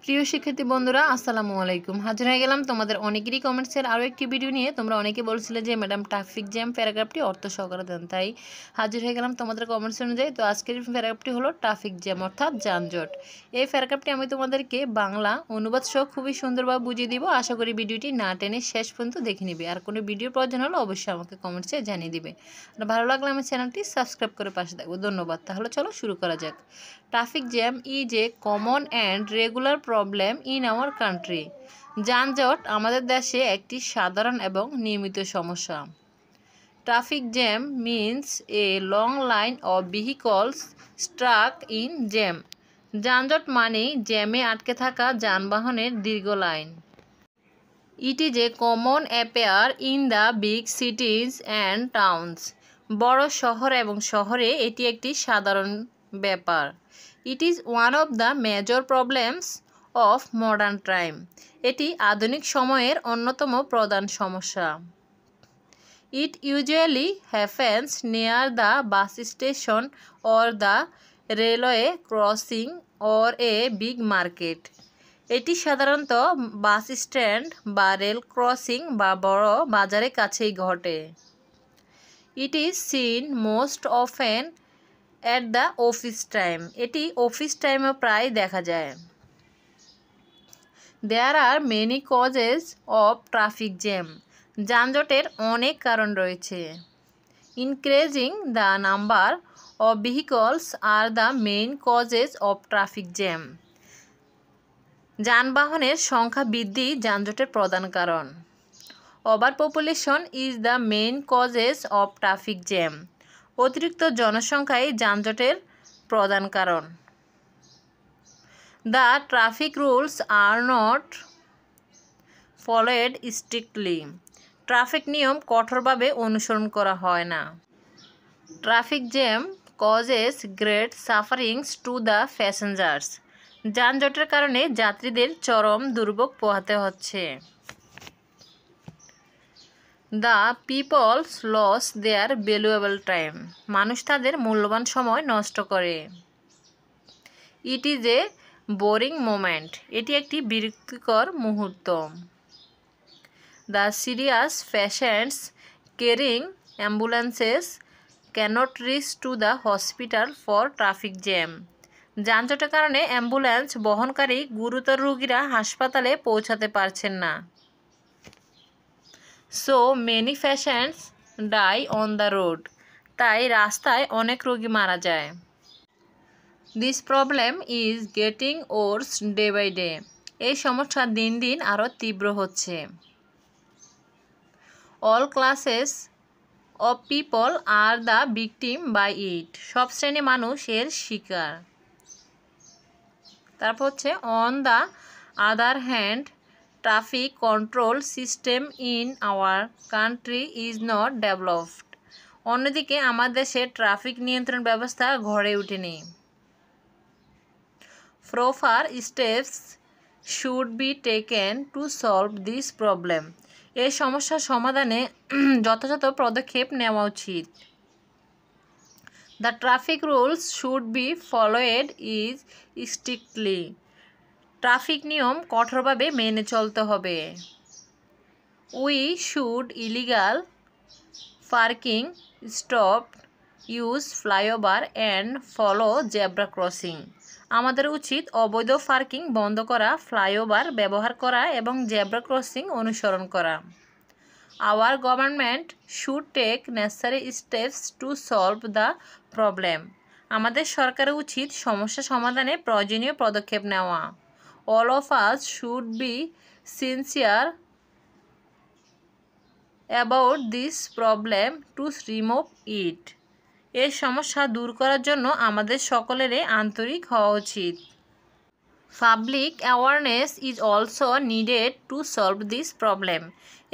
প্রিয় শিক্ষার্থী বন্ধুরা আসসালামু আলাইকুম। হাজির হয়ে গেলাম তোমাদের অনেকেরই কমেন্টসের আরও একটি ভিডিও নিয়ে। তোমরা অনেকে বলছিলে যে ম্যাডাম ট্রাফিক জ্যাম প্যারাগ্রাফটি অর্থ সহকারে দেন, তাই হাজির হয়ে গেলাম তোমাদের কমেন্টস অনুযায়ী। তো আজকের প্যারাগ্রাফটি হলো ট্রাফিক জ্যাম অর্থাৎ যানজট। এই প্যারাগ্রাফটি আমি তোমাদেরকে বাংলা অনুবাদ সহ খুবই সুন্দরভাবে বুঝিয়ে দিব। আশা করি ভিডিওটি না টেনে শেষ পর্যন্ত দেখে নিবে। আর কোনো ভিডিও প্রয়োজন হলে অবশ্যই আমাকে কমেন্টসে জানিয়ে দিবে। আর ভালো লাগলে আমার চ্যানেলটি সাবস্ক্রাইব করে পাশে থাকবো। ধন্যবাদ। তাহলে চলো শুরু করা যাক। Traffic jam is a common and regular problem in our country. যানজট আমাদের দেশে একটি সাধারণ এবং নিয়মিত সমস্যা। Traffic jam means a long line of vehicles struck in jam. যানজট মানেই জ্যামে আটকে থাকা যানবাহনের দীর্ঘ লাইন। It is a common affair in the big cities and towns. বড় শহর এবং শহরে এটি একটি সাধারণ ব্যাপার। It is one of the major problems of modern time. এটি আধুনিক সময়ের অন্যতম প্রধান সমস্যা। It usually happens near the bus station or the railway crossing or a big market. এটি সাধারণত বাস স্ট্যান্ড বা রেল ক্রসিং বা বড় বাজারের কাছেই ঘটে। It is seen most often at the office time. এটি অফিস টাইমে প্রায় দেখা যায়। There are many causes of traffic jam. যানজটের অনেক কারণ রয়েছে। Increasing the number of vehicles are the main causes of traffic jam. যানবাহনের সংখ্যা বৃদ্ধি যানজটের প্রধান কারণ। Over population is the main causes of traffic jam. অতিরিক্ত জনসংখ্যাই যানজটের প্রধান কারণ। The traffic rules are not followed strictly. Traffic নিয়ম কঠোরভাবে অনুসরণ করা হয় না। Traffic jam causes great sufferings to the passengers. যানজটের কারণে যাত্রীদের চরম দুর্ভোগ পোহাতে হচ্ছে। The peoples loss their valuable time. মানুষ তাদের মূল্যবান সময় নষ্ট করে। It is a boring moment. এটি একটি বিরক্তিকর মুহূর্ত। The serious patients carrying ambulances cannot reach to the hospital for traffic jam. যানজটের কারণে অ্যাম্বুলেন্স বহনকারী গুরুতর রোগীরা হাসপাতালে পৌঁছাতে পারছেন না। So many patients die on the road. তাই রাস্তায় অনেক রোগী মারা যায়। This problem is getting worse day by day. এই সমস্যা দিন দিন আরও তীব্র হচ্ছে। All classes of people are the victim by it. সব শ্রেণী মানুষ এর শিকার। তারপর হচ্ছে on the other hand traffic control system in our country is not developed. অন্যদিকে আমাদের দেশে ট্রাফিক নিয়ন্ত্রণ ব্যবস্থা গড়ে ওঠেনি। Proper steps should be taken to solve this problem. এই সমস্যার সমাধানে যথাযথ পদক্ষেপ নেওয়া উচিত। The traffic rules should be followed is strictly. Traffic নিয়ম কঠোরভাবে মেনে চলতে হবে। We should illegal parking stop use flyover and follow zebra crossing. আমাদের উচিত অবৈধ পার্কিং বন্ধ করা, ফ্লাইওভার ব্যবহার করা এবং জেব্রা ক্রসিং অনুসরণ করা। Our government should take necessary steps to solve the problem. আমাদের সরকারের উচিত সমস্যা সমাধানে প্রয়োজনীয় পদক্ষেপ নেওয়া। All of us should be sincere about this problem to remove it. এই সমস্যা দূর করার জন্য আমাদের সকলেরই আন্তরিক হওয়া উচিত। Public awareness is also needed to solve this problem.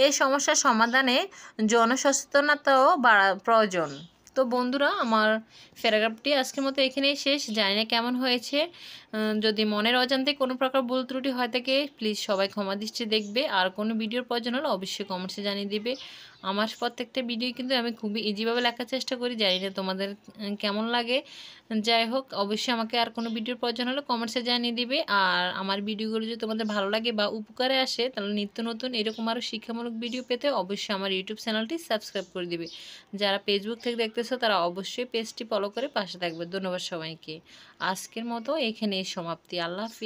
এই সমস্যার সমাধানে জনসচেতনতাও বাড়া প্রয়োজন। তো বন্ধুরা, আমার প্যারাগ্রাফটি আজকের মতো এখানেই শেষ। জানি না কেমন হয়েছে, যদি মনের অজান্তে কোনো প্রকার ভুল ত্রুটি হয় থাকে প্লিজ সবাই ক্ষমা দৃষ্টি দেখবে। আর কোনো ভিডিওর প্রয়োজন হলে অবশ্যই কমেন্টসে জানিয়ে দিবে। আমার প্রত্যেকটা ভিডিও কিন্তু আমি খুবই ইজিভাবে লেখার চেষ্টা করি, জানি না তোমাদের কেমন লাগে। যাই হোক, অবশ্যই আমাকে আর কোনো ভিডিওর প্রয়োজন হলে কমেন্টসে জানিয়ে দিবে। আর আমার ভিডিওগুলো যদি তোমাদের ভালো লাগে বা উপকারে আসে, তাহলে নিত্য নতুন এরকম আরও শিক্ষামূলক ভিডিও পেতে অবশ্যই আমার ইউটিউব চ্যানেলটি সাবস্ক্রাইব করে দিবে। যারা ফেসবুক থেকে দেখতেছো তারা অবশ্যই পেজটি ফলো করে পাশে থাকবে। ধন্যবাদ সবাইকে। আজকের মতো এখানেই সমাপ্তি। আল্লাহ হাফিজ।